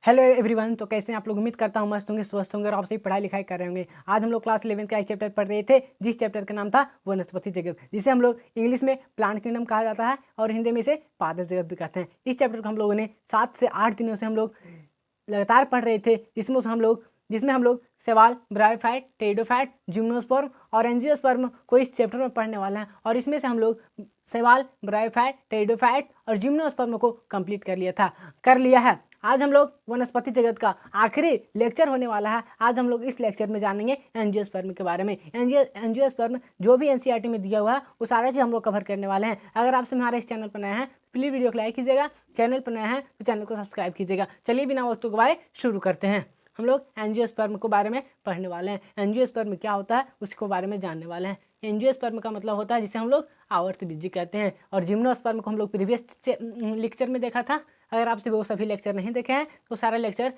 Hello everyone. तो कैसे हैं आप लोग? उम्मीद करता हूँ मस्त होंगे, स्वस्थ होंगे और आप सही पढ़ाई लिखाई कर रहे होंगे। आज हम लोग क्लास 11 का एक चैप्टर पढ़ रहे थे, जिस चैप्टर का नाम था वनस्पति जगत, जिसे हम लोग इंग्लिश में प्लांट किंगडम कहा जाता है और हिंदी में इसे पादप जगत भी कहते हैं। इस चैप्टर को हम लोगों ने 7 से 8 दिनों से हम लोग लगातार पढ़ रहे थे, जिसमें हम लोग सवाल, ब्रायोफाइट, टेरिडोफाइट, जिम्नोस्पर्म और एंजियोस्पर्म को इस चैप्टर में पढ़ने वाले हैं। और इसमें से हम लोग सवाल, ब्रायोफाइट, टेरिडोफाइट और जिम्नोस्पर्म को कंप्लीट कर लिया है। आज हम लोग वनस्पति जगत का आखिरी लेक्चर होने वाला है। आज हम लोग इस लेक्चर में जानेंगे एंजियोस्पर्म के बारे में। एंजियोस्पर्म जो भी एनसीईआरटी में दिया हुआ है वो सारा चीज़ हम लोग कवर करने वाले हैं। अगर आपसे हमारे इस चैनल पर नया है प्लीज़ वीडियो को लाइक कीजिएगा, चैनल पर नया है तो चैनल को सब्सक्राइब कीजिएगा। चलिए बिना वक्त गवाए शुरू करते हैं। हम लोग एंजियोस्पर्म के बारे में पढ़ने वाले हैं। एंजियोस्पर्म क्या होता है उसके बारे में जानने वाले हैं। एंजियोस्पर्म का मतलब होता है जिसे हम लोग आवर्तबीजी कहते हैं। और जिम्नोस्पर्म को हम लोग प्रीवियस लेक्चर में देखा था। अगर आपसे वो सभी लेक्चर नहीं देखे हैं तो सारा लेक्चर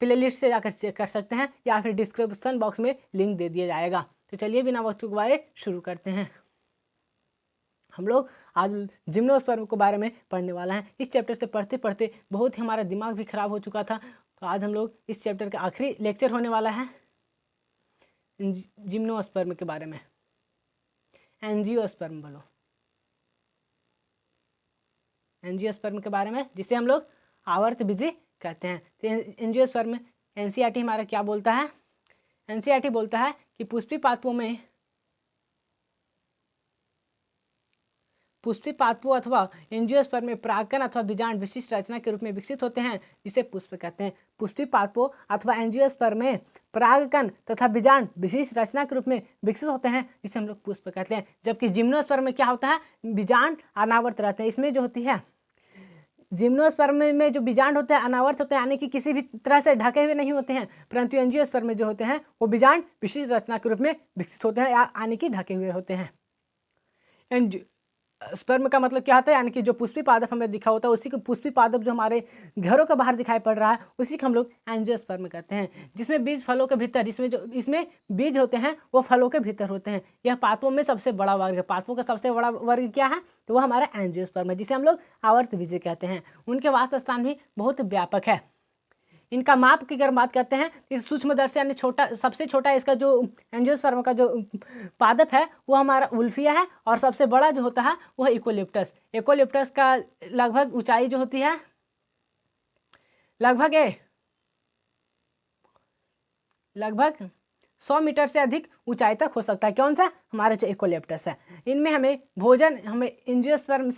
प्ले लिस्ट से जाकर चेक कर सकते हैं या फिर डिस्क्रिप्शन बॉक्स में लिंक दे दिया जाएगा। तो चलिए बिना वक्त गवाए शुरू करते हैं। हम लोग आज जिम्नोस्पर्म के बारे में पढ़ने वाला है। इस चैप्टर से पढ़ते पढ़ते बहुत ही हमारा दिमाग भी खराब हो चुका था। तो आज हम लोग इस चैप्टर का आखिरी लेक्चर होने वाला है जिम्नोस्पर्म के बारे में। एंजियोस्पर्म बोलो, एंजियोस्पर्म के बारे में, जिसे हम लोग आवर्तबीजी कहते हैं। तो एंजियोस्पर्म एनसीईआरटी हमारा क्या बोलता है? एनसीईआरटी बोलता है कि पुष्पी पादपों अथवा एंजियोस्पर्म में परागकण अथवा बीजांड विशिष्ट रचना के रूप में विकसित होते हैं, जिसे पुष्प कहते हैं। पुष्पी पादपों अथवा एंजियोस्पर्म में परागकण तथा बीजांड विशिष्ट रचना के रूप में विकसित होते हैं, जिसे हम लोग पुष्प कहते हैं। जबकि जिम्नोस्पर्म में क्या होता है? बीजांड अनावर्त रहते हैं। इसमें जो होती है जिम्नोस्पर्म में जो बीजांड होते हैं अनावर्त होते हैं, यानी कि किसी भी तरह से ढके हुए नहीं होते हैं। परंतु एंजियोस्पर्म में जो होते हैं वो बीजांड विशिष्ट रचना के रूप में विकसित होते हैं, यानी कि ढके हुए होते हैं। स्पर्म का मतलब क्या होता है? यानी कि जो पुष्पी पादप हमें दिखा होता है उसी को पुष्पी पादप जो हमारे घरों के बाहर दिखाई पड़ रहा है उसी को हम लोग एंजियोस्पर्म कहते हैं। जिसमें बीज फलों के भीतर, इसमें बीज होते हैं वो फलों के भीतर होते हैं। यह पादपों में सबसे बड़ा वर्ग है। पादपों का सबसे बड़ा वर्ग क्या है? तो वो हमारा एंजियोस्पर्म है, जिसे हम लोग आवर्तबीजी कहते हैं। उनके वास स्थान भी बहुत व्यापक है। इनका माप की अगर बात करते हैं, इस सूक्ष्मदर्शी यानी छोटा, सबसे छोटा इसका जो एंजियोस्पर्म का जो पादप है वो हमारा उल्फिया है। और सबसे बड़ा जो होता है वो है इकोलिप्टस। इकोलिप्टस का लगभग ऊंचाई जो होती है लगभग 100 मीटर से अधिक ऊंचाई तक हो सकता है। कौन सा? हमारा जो इकोलिप्टस है। इनमें हमें एंजियोस्पर्म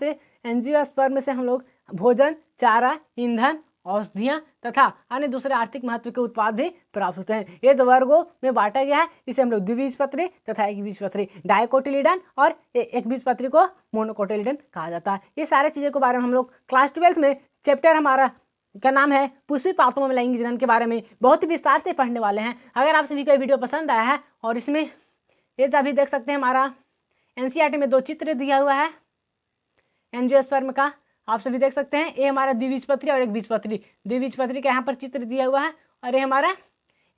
से हम लोग भोजन, चारा, ईंधन, औषधियाँ तथा अन्य दूसरे आर्थिक महत्व के उत्पाद भी प्राप्त होते हैं। ये 2 वर्गों में बांटा गया है। इसे हम लोग द्विबीजपत्री तथा एकबीजपत्री, डायकोटिलीडन और एकबीजपत्री को मोनोकोटिलीडन कहा जाता है। ये सारे चीज़ों के बारे में हम लोग क्लास 12 में चैप्टर हमारा का नाम है पुष्पी पादपों में लैंगिक जनन के बारे में बहुत ही विस्तार से पढ़ने वाले हैं। अगर आप सभी को वीडियो पसंद आया है और इसमें ये अभी देख सकते हैं हमारा एनसीईआरटी में 2 चित्र दिया हुआ है एंजियोस्पर्म का, आप सभी देख सकते हैं। ये हमारा द्विबीजपत्री और द्विबीजपत्री का यहाँ पर चित्र दिया हुआ है और ये हमारा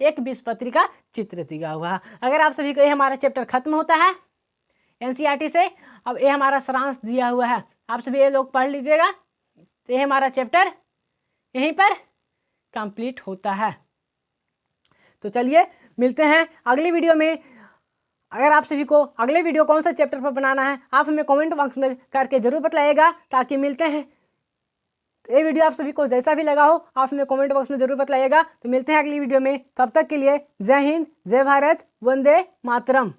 एकबीजपत्री का चित्र दिया हुआ है। अगर आप सभी को ये हमारा चैप्टर खत्म होता है एनसीईआरटी से। अब ये हमारा सारांश दिया हुआ है, आप सभी ये लोग पढ़ लीजिएगा। तो ये हमारा चैप्टर यहीं पर कंप्लीट होता है। तो चलिए मिलते हैं अगली वीडियो में। अगर आप सभी को अगले वीडियो कौन सा चैप्टर पर बनाना है आप हमें कमेंट बॉक्स में करके जरूर बताइएगा, ताकि मिलते हैं। तो ये वीडियो आप सभी को जैसा भी लगा हो आप हमें कमेंट बॉक्स में जरूर बताइएगा। तो मिलते हैं अगली वीडियो में, तब तक के लिए जय हिंद, जय भारत, वंदे मातरम।